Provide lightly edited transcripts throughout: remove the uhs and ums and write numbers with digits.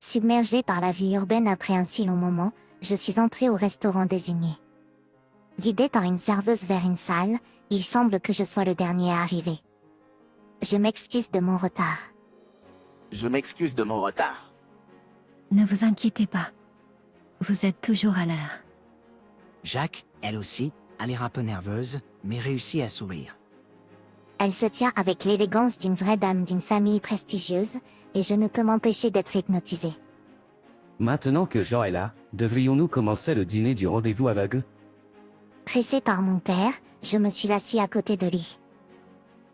Submergée par la vie urbaine après un si long moment, je suis entrée au restaurant désigné. Guidée par une serveuse vers une salle, il semble que je sois le dernier à arriver. Je m'excuse de mon retard. Je m'excuse de mon retard. Ne vous inquiétez pas. Vous êtes toujours à l'heure. Jacques, elle aussi, a l'air un peu nerveuse, mais réussit à sourire. Elle se tient avec l'élégance d'une vraie dame d'une famille prestigieuse, et je ne peux m'empêcher d'être hypnotisée. Maintenant que Jean est là, devrions-nous commencer le dîner du rendez-vous aveugle? Pressée par mon père, je me suis assis à côté de lui.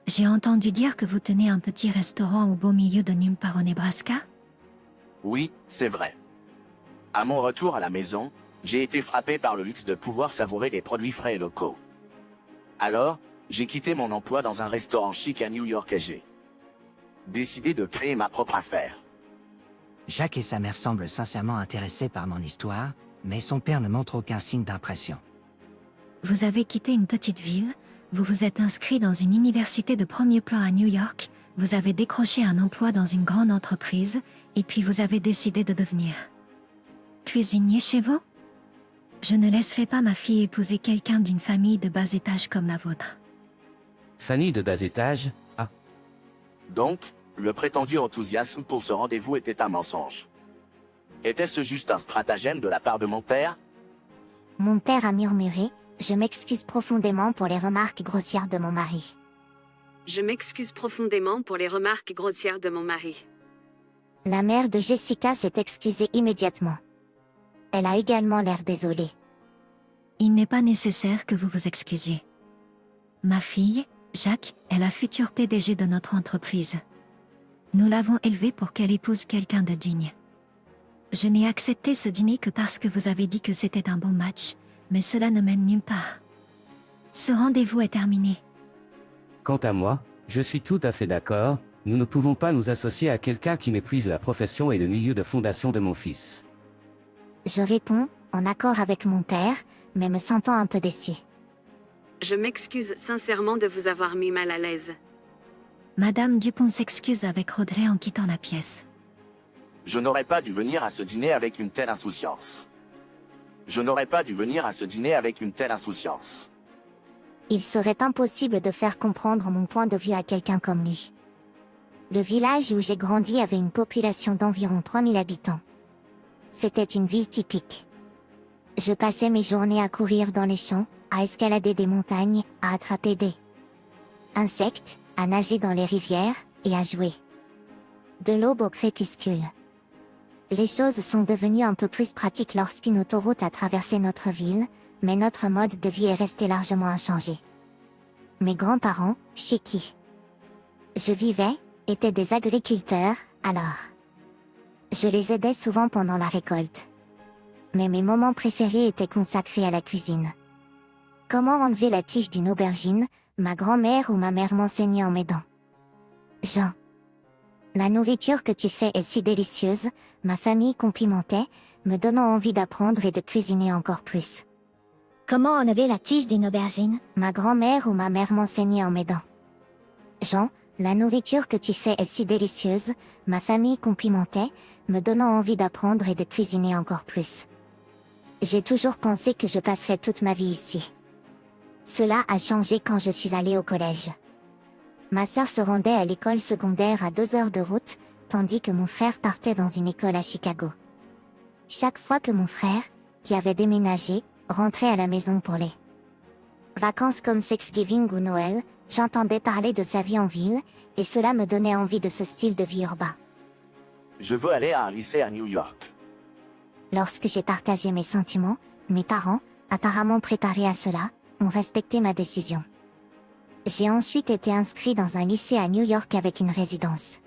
J'ai entendu dire que vous tenez un petit restaurant au beau milieu de nulle part au Nebraska? Oui, c'est vrai. À mon retour à la maison, j'ai été frappé par le luxe de pouvoir savourer des produits frais et locaux. Alors, j'ai quitté mon emploi dans un restaurant chic à New York et j'ai décidé de créer ma propre affaire. Jacques et sa mère semblent sincèrement intéressés par mon histoire, mais son père ne montre aucun signe d'impression. Vous avez quitté une petite ville, vous vous êtes inscrit dans une université de premier plan à New York, vous avez décroché un emploi dans une grande entreprise, et puis vous avez décidé de devenir cuisinier chez vous? Je ne laisserai pas ma fille épouser quelqu'un d'une famille de bas étage comme la vôtre. Fanny de bas étage? Ah, Donc, le prétendu enthousiasme pour ce rendez-vous était un mensonge. Était-ce juste un stratagème de la part de mon père? Mon père a murmuré, je m'excuse profondément pour les remarques grossières de mon mari. Je m'excuse profondément pour les remarques grossières de mon mari. La mère de Jessica s'est excusée immédiatement. Elle a également l'air désolée. Il n'est pas nécessaire que vous vous excusiez. Ma fille, Jacques, est la future PDG de notre entreprise. Nous l'avons élevée pour qu'elle épouse quelqu'un de digne. Je n'ai accepté ce dîner que parce que vous avez dit que c'était un bon match, mais cela ne mène nulle part. Ce rendez-vous est terminé. quant à moi, je suis tout à fait d'accord, nous ne pouvons pas nous associer à quelqu'un qui méprise la profession et le milieu de fondation de mon fils. Je réponds, en accord avec mon père, mais me sentant un peu déçue. Je m'excuse sincèrement de vous avoir mis mal à l'aise. Madame Dupont s'excuse avec Audrey en quittant la pièce. Je n'aurais pas dû venir à ce dîner avec une telle insouciance. Je n'aurais pas dû venir à ce dîner avec une telle insouciance. Il serait impossible de faire comprendre mon point de vue à quelqu'un comme lui. Le village où j'ai grandi avait une population d'environ 3000 habitants. C'était une vie typique. Je passais mes journées à courir dans les champs, à escalader des montagnes, à attraper des insectes, à nager dans les rivières, et à jouer. De l'aube au crépuscule. Les choses sont devenues un peu plus pratiques lorsqu'une autoroute a traversé notre ville, mais notre mode de vie est resté largement inchangé. Mes grands-parents, chez qui je vivais, étaient des agriculteurs, alors je les aidais souvent pendant la récolte. Mais mes moments préférés étaient consacrés à la cuisine. Comment enlever la tige d'une aubergine, ma grand-mère ou ma mère m'enseignait en m'aidant. Jean. La nourriture que tu fais est si délicieuse, ma famille complimentait, me donnant envie d'apprendre et de cuisiner encore plus. Comment enlever la tige d'une aubergine? Ma grand-mère ou ma mère m'enseignait en m'aidant. Jean, la nourriture que tu fais est si délicieuse, ma famille complimentait, me donnant envie d'apprendre et de cuisiner encore plus. J'ai toujours pensé que je passerais toute ma vie ici. Cela a changé quand je suis allée au collège. Ma sœur se rendait à l'école secondaire à 2 heures de route, tandis que mon frère partait dans une école à Chicago. Chaque fois que mon frère, qui avait déménagé, rentrait à la maison pour les vacances comme Thanksgiving ou Noël, j'entendais parler de sa vie en ville, et cela me donnait envie de ce style de vie urbain. Je veux aller à un lycée à New York. Lorsque j'ai partagé mes sentiments, mes parents, apparemment préparés à cela, ont respecté ma décision. J'ai ensuite été inscrit dans un lycée à New York avec une résidence.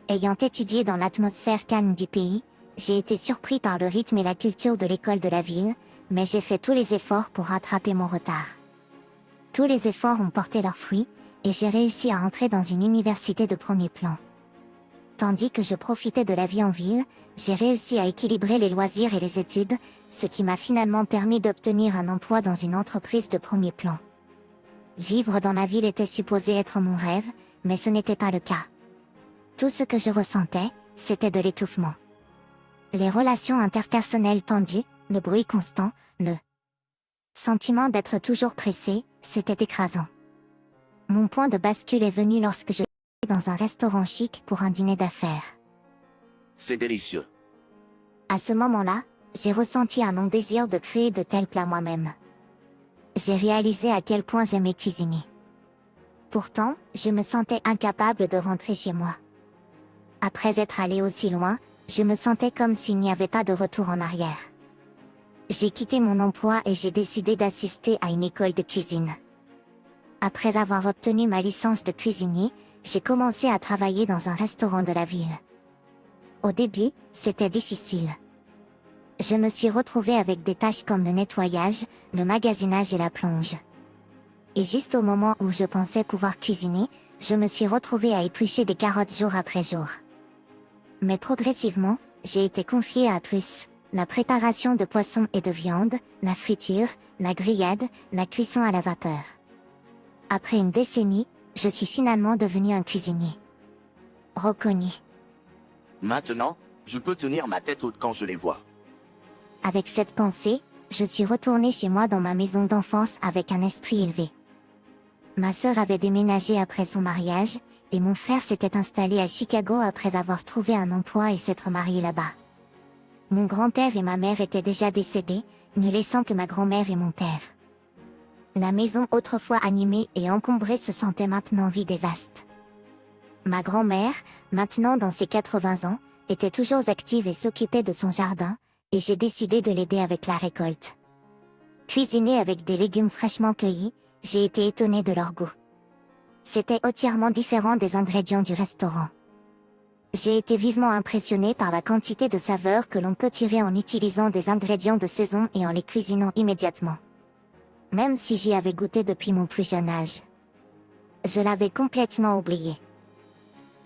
Ayant étudié dans l'atmosphère calme du pays, j'ai été surpris par le rythme et la culture de l'école de la ville, mais j'ai fait tous les efforts pour rattraper mon retard. Tous les efforts ont porté leurs fruits, et j'ai réussi à entrer dans une université de premier plan. Tandis que je profitais de la vie en ville, j'ai réussi à équilibrer les loisirs et les études, ce qui m'a finalement permis d'obtenir un emploi dans une entreprise de premier plan. Vivre dans la ville était supposé être mon rêve, mais ce n'était pas le cas. Tout ce que je ressentais, c'était de l'étouffement. Les relations interpersonnelles tendues, le bruit constant, le sentiment d'être toujours pressé, c'était écrasant. Mon point de bascule est venu lorsque je suis dans un restaurant chic pour un dîner d'affaires. C'est délicieux. À ce moment-là, j'ai ressenti un non-désir de créer de tels plats moi-même. J'ai réalisé à quel point j'aimais cuisiner. Pourtant, je me sentais incapable de rentrer chez moi. Après être allé aussi loin, je me sentais comme s'il n'y avait pas de retour en arrière. J'ai quitté mon emploi et j'ai décidé d'assister à une école de cuisine. Après avoir obtenu ma licence de cuisinier, j'ai commencé à travailler dans un restaurant de la ville. Au début, c'était difficile. Je me suis retrouvée avec des tâches comme le nettoyage, le magasinage et la plonge. Et juste au moment où je pensais pouvoir cuisiner, je me suis retrouvée à éplucher des carottes jour après jour. Mais progressivement, j'ai été confiée à plus: la préparation de poissons et de viande, la friture, la grillade, la cuisson à la vapeur. Après une décennie, je suis finalement devenue un cuisinier reconnu. Maintenant, je peux tenir ma tête haute quand je les vois. Avec cette pensée, je suis retournée chez moi dans ma maison d'enfance avec un esprit élevé. Ma sœur avait déménagé après son mariage, et mon frère s'était installé à Chicago après avoir trouvé un emploi et s'être marié là-bas. Mon grand-père et ma mère étaient déjà décédés, ne laissant que ma grand-mère et mon père. La maison autrefois animée et encombrée se sentait maintenant vide et vaste. Ma grand-mère, maintenant dans ses 80 ans, était toujours active et s'occupait de son jardin, et j'ai décidé de l'aider avec la récolte. Cuisiner avec des légumes fraîchement cueillis, j'ai été étonnée de leur goût. C'était entièrement différent des ingrédients du restaurant. J'ai été vivement impressionnée par la quantité de saveurs que l'on peut tirer en utilisant des ingrédients de saison et en les cuisinant immédiatement. Même si j'y avais goûté depuis mon plus jeune âge. Je l'avais complètement oublié.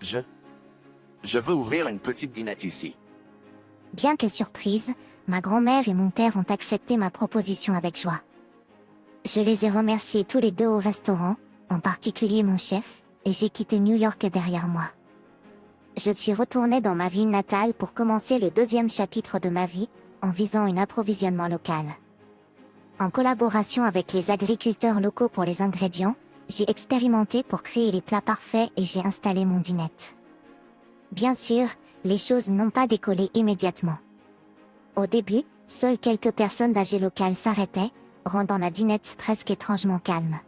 Je veux ouvrir une petite dinette ici. Bien que surprise, ma grand-mère et mon père ont accepté ma proposition avec joie. Je les ai remerciés tous les deux au restaurant, en particulier mon chef, et j'ai quitté New York derrière moi. Je suis retournée dans ma ville natale pour commencer le deuxième chapitre de ma vie, en visant un approvisionnement local. En collaboration avec les agriculteurs locaux pour les ingrédients, j'ai expérimenté pour créer les plats parfaits et j'ai installé mon dinette. Bien sûr, les choses n'ont pas décollé immédiatement. Au début, seules quelques personnes âgées locales s'arrêtaient, rendant la dinette presque étrangement calme.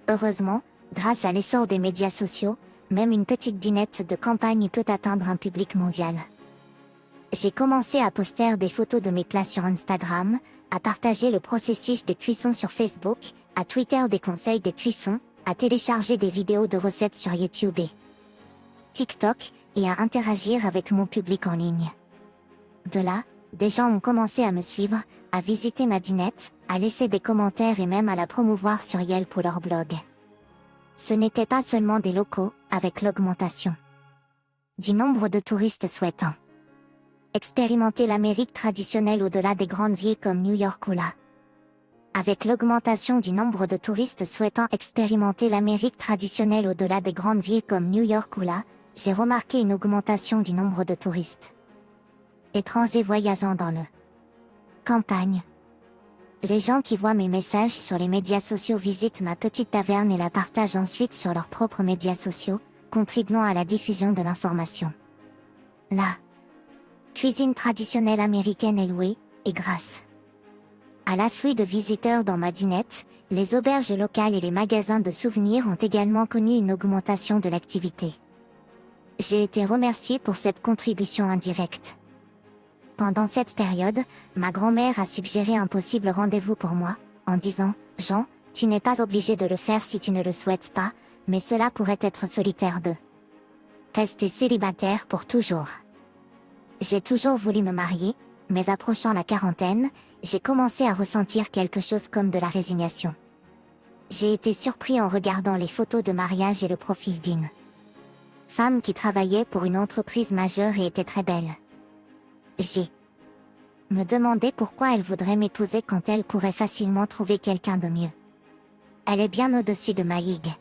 Heureusement, grâce à l'essor des médias sociaux, même une petite dinette de campagne peut atteindre un public mondial. J'ai commencé à poster des photos de mes plats sur Instagram, à partager le processus de cuisson sur Facebook, à Twitter des conseils de cuisson, à télécharger des vidéos de recettes sur YouTube et TikTok, et à interagir avec mon public en ligne. De là, des gens ont commencé à me suivre, à visiter ma dinette, à laisser des commentaires et même à la promouvoir sur Yelp ou leur blog. Ce n'était pas seulement des locaux, avec l'augmentation du nombre de touristes souhaitant expérimenter l'Amérique traditionnelle au-delà des grandes villes comme New York ou là. Avec l'augmentation du nombre de touristes souhaitant expérimenter l'Amérique traditionnelle au-delà des grandes villes comme New York ou là, j'ai remarqué une augmentation du nombre de touristes étrangers voyageant dans le campagne. Les gens qui voient mes messages sur les médias sociaux visitent ma petite taverne et la partagent ensuite sur leurs propres médias sociaux, contribuant à la diffusion de l'information. La cuisine traditionnelle américaine est louée, et grâce à l'afflux de visiteurs dans ma dinette, les auberges locales et les magasins de souvenirs ont également connu une augmentation de l'activité. J'ai été remerciée pour cette contribution indirecte. Pendant cette période, ma grand-mère a suggéré un possible rendez-vous pour moi, en disant « Jean, tu n'es pas obligé de le faire si tu ne le souhaites pas, mais cela pourrait être solitaire de rester célibataire pour toujours. » J'ai toujours voulu me marier, mais approchant la quarantaine, j'ai commencé à ressentir quelque chose comme de la résignation. J'ai été surpris en regardant les photos de mariage et le profil d'une femme qui travaillait pour une entreprise majeure et était très belle. J'ai me demandé pourquoi elle voudrait m'épouser quand elle pourrait facilement trouver quelqu'un de mieux. Elle est bien au-dessus de ma ligue.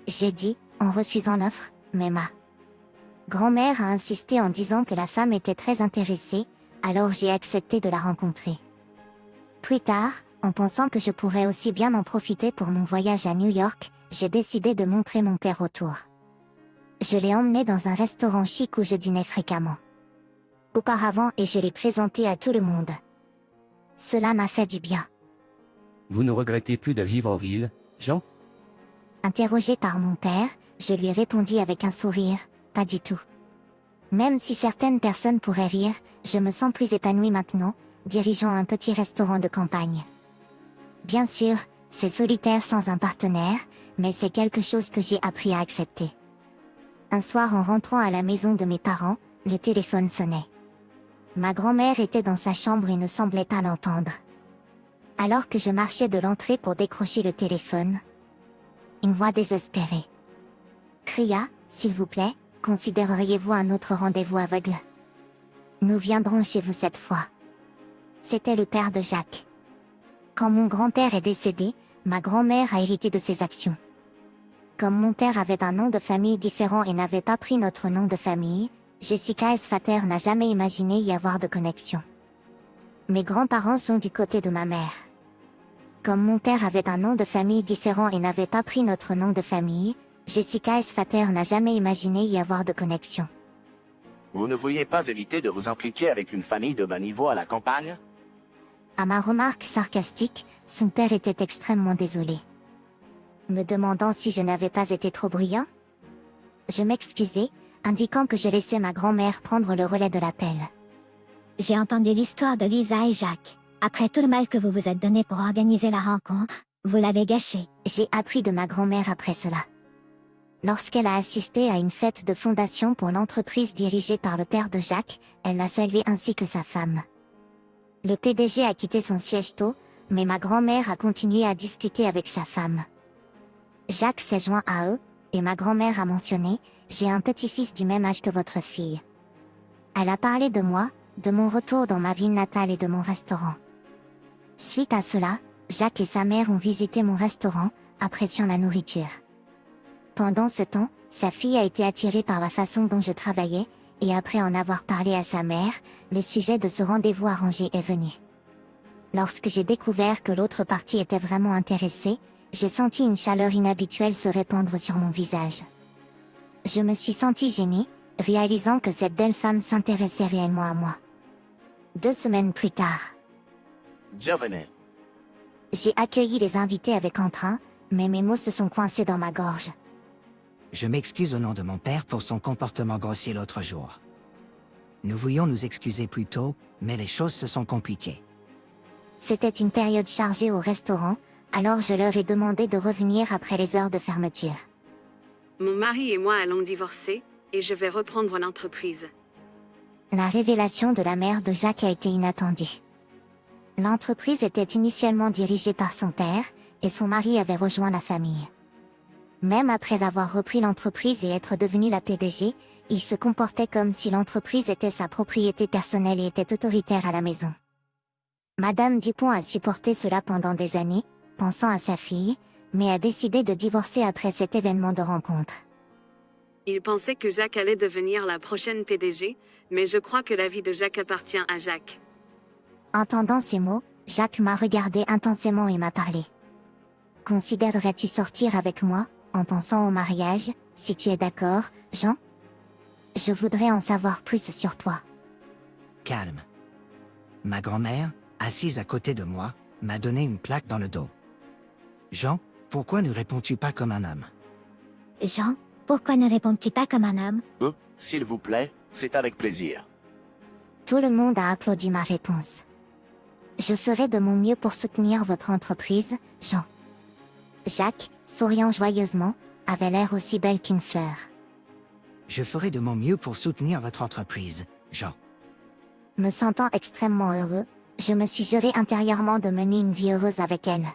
J'ai dit, en refusant l'offre, mais ma Grand-mère a insisté en disant que la femme était très intéressée, alors j'ai accepté de la rencontrer. Plus tard, en pensant que je pourrais aussi bien en profiter pour mon voyage à New York, j'ai décidé de montrer mon père autour. Je l'ai emmené dans un restaurant chic où je dînais fréquemment. Auparavant et je l'ai présenté à tout le monde. Cela m'a fait du bien. Vous ne regrettez plus de vivre en ville, Jean? Interrogé par mon père, je lui répondis avec un sourire, pas du tout. Même si certaines personnes pourraient rire, je me sens plus épanouie maintenant, dirigeant un petit restaurant de campagne. Bien sûr, c'est solitaire sans un partenaire, mais c'est quelque chose que j'ai appris à accepter. Un soir en rentrant à la maison de mes parents, le téléphone sonnait. Ma grand-mère était dans sa chambre et ne semblait pas l'entendre. Alors que je marchais de l'entrée pour décrocher le téléphone, une voix désespérée cria, « S'il vous plaît, considéreriez-vous un autre rendez-vous aveugle? Nous viendrons chez vous cette fois. » C'était le père de Jacques. Quand mon grand-père est décédé, ma grand-mère a hérité de ses actions. Comme mon père avait un nom de famille différent et n'avait pas pris notre nom de famille, Jessica Esfater n'a jamais imaginé y avoir de connexion. Mes grands-parents sont du côté de ma mère. Comme mon père avait un nom de famille différent et n'avait pas pris notre nom de famille, Jessica Esfater n'a jamais imaginé y avoir de connexion. Vous ne vouliez pas éviter de vous impliquer avec une famille de bas niveau à la campagne? À ma remarque sarcastique, son père était extrêmement désolé. Me demandant si je n'avais pas été trop bruyant, je m'excusai, indiquant que je laissais ma grand-mère prendre le relais de l'appel. J'ai entendu l'histoire de Lisa et Jacques. Après tout le mal que vous vous êtes donné pour organiser la rencontre, vous l'avez gâché. J'ai appris de ma grand-mère après cela. Lorsqu'elle a assisté à une fête de fondation pour l'entreprise dirigée par le père de Jacques, elle l'a salué ainsi que sa femme. Le PDG a quitté son siège tôt, mais ma grand-mère a continué à discuter avec sa femme. Jacques s'est joint à eux, et ma grand-mère a mentionné, « J'ai un petit-fils du même âge que votre fille. » Elle a parlé de moi, de mon retour dans ma ville natale et de mon restaurant. Suite à cela, Jacques et sa mère ont visité mon restaurant, appréciant la nourriture. Pendant ce temps, sa fille a été attirée par la façon dont je travaillais, et après en avoir parlé à sa mère, le sujet de ce rendez-vous arrangé est venu. Lorsque j'ai découvert que l'autre partie était vraiment intéressée, j'ai senti une chaleur inhabituelle se répandre sur mon visage. Je me suis sentie gênée, réalisant que cette belle femme s'intéressait réellement à moi. 2 semaines plus tard, Giovanni. j'ai accueilli les invités avec entrain, mais mes mots se sont coincés dans ma gorge. Je m'excuse au nom de mon père pour son comportement grossier l'autre jour. Nous voulions nous excuser plus tôt, mais les choses se sont compliquées. C'était une période chargée au restaurant, alors je leur ai demandé de revenir après les heures de fermeture. Mon mari et moi allons divorcer, et je vais reprendre l'entreprise. La révélation de la mère de Jacques a été inattendue. L'entreprise était initialement dirigée par son père, et son mari avait rejoint la famille. Même après avoir repris l'entreprise et être devenu la PDG, il se comportait comme si l'entreprise était sa propriété personnelle et était autoritaire à la maison. Madame Dupont a supporté cela pendant des années, pensant à sa fille, mais a décidé de divorcer après cet événement de rencontre. Il pensait que Jacques allait devenir la prochaine PDG, mais je crois que la vie de Jacques appartient à Jacques. Entendant ces mots, Jacques m'a regardé intensément et m'a parlé. « Considérerais-tu sortir avec moi, en pensant au mariage, si tu es d'accord, Jean? Je voudrais en savoir plus sur toi. » Calme. Ma grand-mère, assise à côté de moi, m'a donné une plaque dans le dos. Jean, pourquoi ne réponds-tu pas comme un homme? Jean, pourquoi ne réponds-tu pas comme un homme? S'il vous plaît, c'est avec plaisir. Tout le monde a applaudi ma réponse. Je ferai de mon mieux pour soutenir votre entreprise, Jean. Jacques, souriant joyeusement, avait l'air aussi belle qu'une fleur. Je ferai de mon mieux pour soutenir votre entreprise, Jean. Me sentant extrêmement heureux, je me suis juré intérieurement de mener une vie heureuse avec elle.